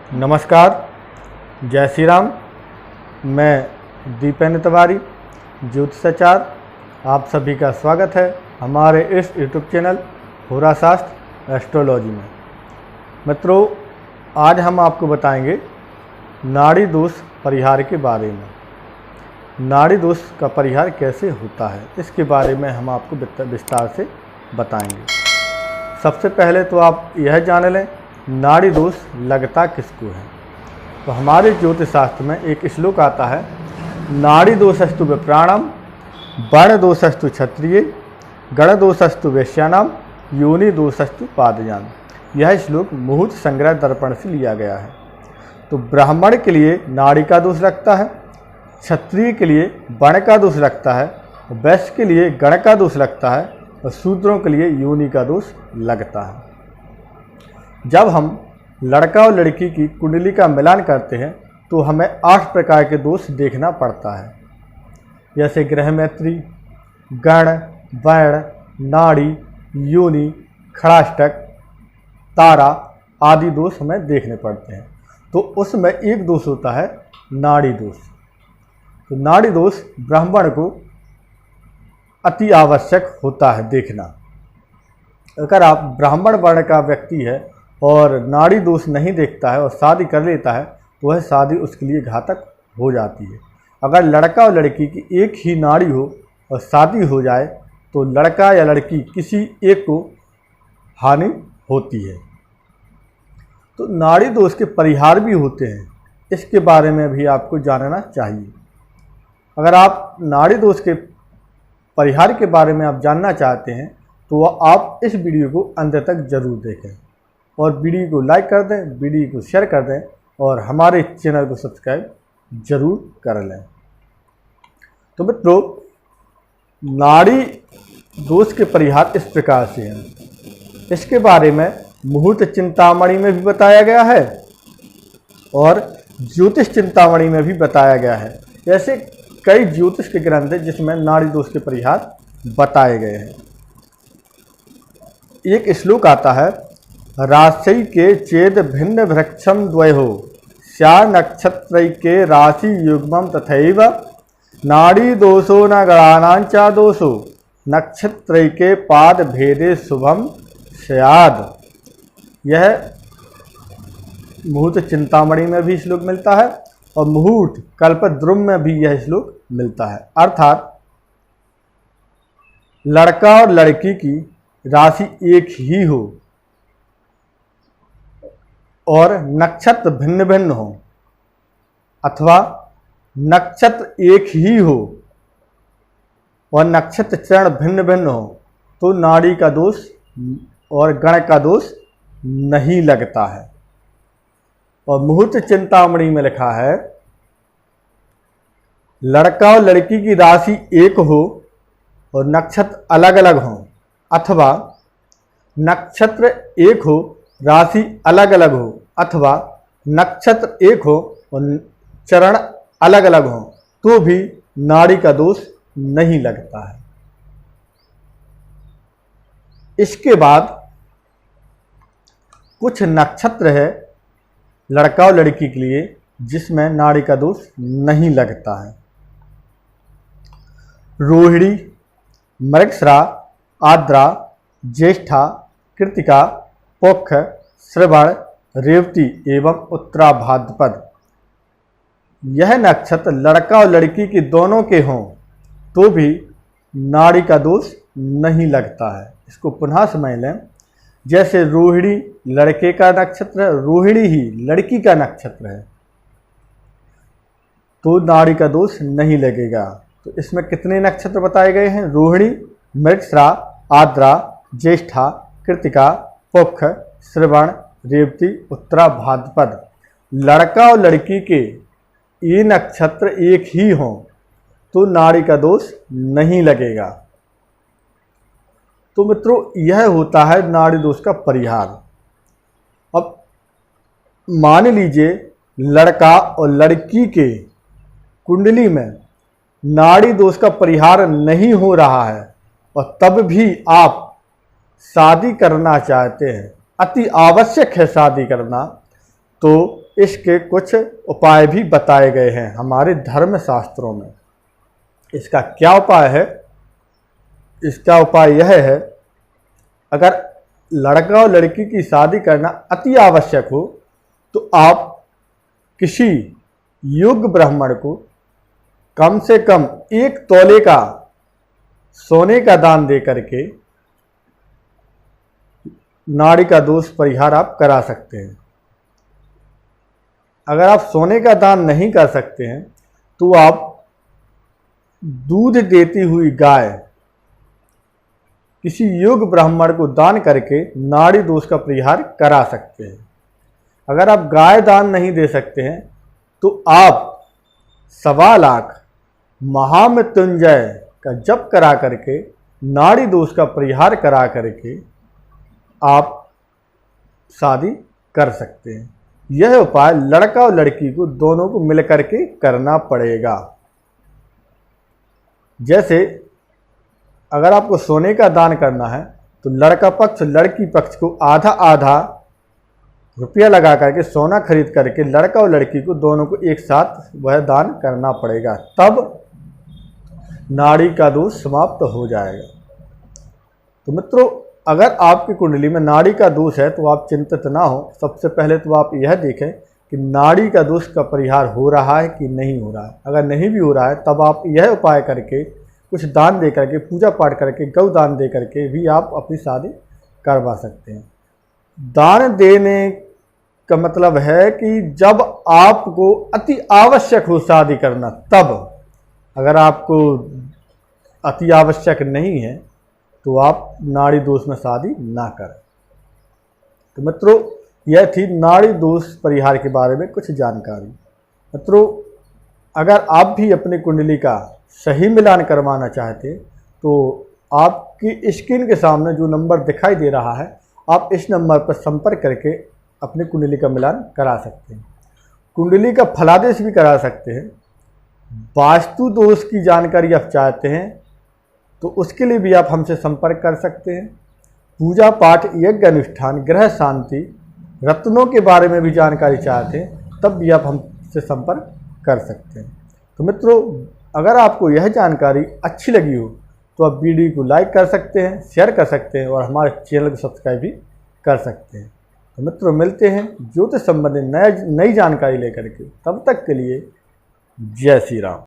नमस्कार, जय श्री राम। मैं दीपेंद्र तिवारी, ज्योतिषाचार्य, आप सभी का स्वागत है हमारे इस यूट्यूब चैनल होरा शास्त्र एस्ट्रोलॉजी में। मित्रों, आज हम आपको बताएंगे नाड़ी दोष परिहार के बारे में। नाड़ी दोष का परिहार कैसे होता है, इसके बारे में हम आपको विस्तार से बताएंगे। सबसे पहले तो आप यह जान लें नाड़ी दोष लगता किसको है। तो हमारे ज्योतिष शास्त्र में एक श्लोक आता है, नाड़ी दोषस्तु विप्राणम, वर्ण दोषस्तु क्षत्रिय, गण दोषस्तु वैश्यानाम, योनि दोषस्तु पादजान। यह श्लोक मुहूर्त संग्रह दर्पण से लिया गया है। तो ब्राह्मण के लिए नाड़ी का दोष लगता है, क्षत्रिय के लिए वर्ण का दोष लगता है, वैश्य के लिए गण का दोष लगता है और शूद्रों के लिए योनि का दोष लगता है। जब हम लड़का और लड़की की कुंडली का मिलान करते हैं तो हमें 8 प्रकार के दोष देखना पड़ता है, जैसे ग्रह मैत्री, गण, वर्ण, नाड़ी, योनि, खड़ाष्टक, तारा आदि दोष हमें देखने पड़ते हैं। तो उसमें एक दोष होता है नाड़ी दोष। तो नाड़ी दोष ब्राह्मण को अति आवश्यक होता है देखना। अगर आप ब्राह्मण वर्ण का व्यक्ति है और नाड़ी दोष नहीं देखता है और शादी कर लेता है तो वह शादी उसके लिए घातक हो जाती है। अगर लड़का और लड़की की एक ही नाड़ी हो और शादी हो जाए तो लड़का या लड़की किसी एक को हानि होती है। तो नाड़ी दोष के परिहार भी होते हैं, इसके बारे में भी आपको जानना चाहिए। अगर आप नाड़ी दोष के परिहार के बारे में आप जानना चाहते हैं तो आप इस वीडियो को अंत तक जरूर देखें और वीडियो को लाइक कर दें, वीडियो को शेयर कर दें और हमारे चैनल को सब्सक्राइब जरूर कर लें। तो मित्रों, नाड़ी दोष के परिहार इस प्रकार से हैं। इसके बारे में मुहूर्त चिंतामणि में भी बताया गया है और ज्योतिष चिंतामणि में भी बताया गया है। ऐसे कई ज्योतिष के ग्रंथ हैं जिसमें नाड़ी दोष के परिहार बताए गए हैं। एक श्लोक आता है, राशि के चेद भिन्न वृक्षम द्वयो, स्या नक्षत्रैके राशि युग्मम तथैव, नाड़ी दोषो न गणानांचा दोषो, नक्षत्रैके पाद भेदे शुभम स्याद। यह मुहूर्त चिंतामणि में भी श्लोक मिलता है और मुहूर्त कल्पद्रुम में भी यह श्लोक मिलता है। अर्थात लड़का और लड़की की राशि एक ही हो और नक्षत्र भिन्न भिन्न हो, अथवा नक्षत्र एक ही हो और नक्षत्र चरण भिन्न भिन्न हो, तो नाड़ी का दोष और गण का दोष नहीं लगता है। और मुहूर्त चिंतामणि में लिखा है, लड़का और लड़की की राशि एक हो और नक्षत्र अलग अलग हो, अथवा नक्षत्र एक हो राशि अलग अलग हो, अथवा नक्षत्र एक हो और चरण अलग अलग हो, तो भी नाड़ी का दोष नहीं लगता है। इसके बाद कुछ नक्षत्र है लड़का और लड़की के लिए जिसमें नाड़ी का दोष नहीं लगता है। रोहिणी, मृगशिरा, आर्द्रा, ज्येष्ठा, कृत्तिका, पोख, श्रवण, रेवती एवं उत्तरा भाद्रपद। यह नक्षत्र लड़का और लड़की के दोनों के हों तो भी नाड़ी का दोष नहीं लगता है। इसको पुनः समझ लें, जैसे रोहिणी लड़के का नक्षत्र है, रोहिणी ही लड़की का नक्षत्र है, तो नाड़ी का दोष नहीं लगेगा। तो इसमें कितने नक्षत्र बताए गए हैं? रोहिणी, मृगशिरा, आर्द्रा, ज्येष्ठा, कृत्तिका, पोख, श्रवण, रेवती, उत्तरा भाद्रपद। लड़का और लड़की के ये नक्षत्र एक ही हों तो नाड़ी का दोष नहीं लगेगा। तो मित्रों, यह होता है नाड़ी दोष का परिहार। अब मान लीजिए लड़का और लड़की के कुंडली में नाड़ी दोष का परिहार नहीं हो रहा है और तब भी आप शादी करना चाहते हैं, अति आवश्यक है शादी करना, तो इसके कुछ उपाय भी बताए गए हैं हमारे धर्म शास्त्रों में। इसका क्या उपाय है? इसका उपाय यह है, अगर लड़का और लड़की की शादी करना अति आवश्यक हो तो आप किसी योग्य ब्राह्मण को कम से कम 1 तोले का सोने का दान दे करके नाड़ी का दोष परिहार आप करा सकते हैं। अगर आप सोने का दान नहीं कर सकते हैं तो आप दूध देती हुई गाय किसी योग्य ब्राह्मण को दान करके नाड़ी दोष का परिहार करा सकते हैं। अगर आप गाय दान नहीं दे सकते हैं तो आप 1.25 लाख महामृत्युंजय का जप करा करके नाड़ी दोष का परिहार करा करके आप शादी कर सकते हैं। यह उपाय लड़का और लड़की को दोनों को मिलकर के करना पड़ेगा। जैसे अगर आपको सोने का दान करना है तो लड़का पक्ष लड़की पक्ष को आधा आधा रुपया लगा करके सोना खरीद करके लड़का और लड़की को दोनों को एक साथ वह दान करना पड़ेगा, तब नाड़ी का दोष समाप्त हो जाएगा। तो मित्रों, अगर आपकी कुंडली में नाड़ी का दोष है तो आप चिंतित ना हो। सबसे पहले तो आप यह देखें कि नाड़ी का दोष का परिहार हो रहा है कि नहीं हो रहा है। अगर नहीं भी हो रहा है तब आप यह उपाय करके कुछ दान दे करके, पूजा पाठ करके, गौ दान दे करके भी आप अपनी शादी करवा सकते हैं। दान देने का मतलब है कि जब आपको अति आवश्यक हो शादी करना, तब। अगर आपको अति आवश्यक नहीं है तो आप नाड़ी दोष में शादी ना करें। तो मित्रों, यह थी नाड़ी दोष परिहार के बारे में कुछ जानकारी। मित्रों, अगर आप भी अपनी कुंडली का सही मिलान करवाना चाहते तो आपकी स्क्रीन के सामने जो नंबर दिखाई दे रहा है, आप इस नंबर पर संपर्क करके अपनी कुंडली का मिलान करा सकते हैं। कुंडली का फलादेश भी करा सकते हैं। वास्तु दोष की जानकारी आप चाहते हैं तो उसके लिए भी आप हमसे संपर्क कर सकते हैं। पूजा पाठ, यज्ञ अनुष्ठान, ग्रह शांति, रत्नों के बारे में भी जानकारी चाहते हैं तब भी आप हमसे संपर्क कर सकते हैं। तो मित्रों, अगर आपको यह जानकारी अच्छी लगी हो तो आप वीडियो को लाइक कर सकते हैं, शेयर कर सकते हैं और हमारे चैनल को सब्सक्राइब भी कर सकते हैं। तो मित्रों, मिलते हैं ज्योतिष संबंधी नई जानकारी लेकर के। तब तक के लिए जय श्री राम।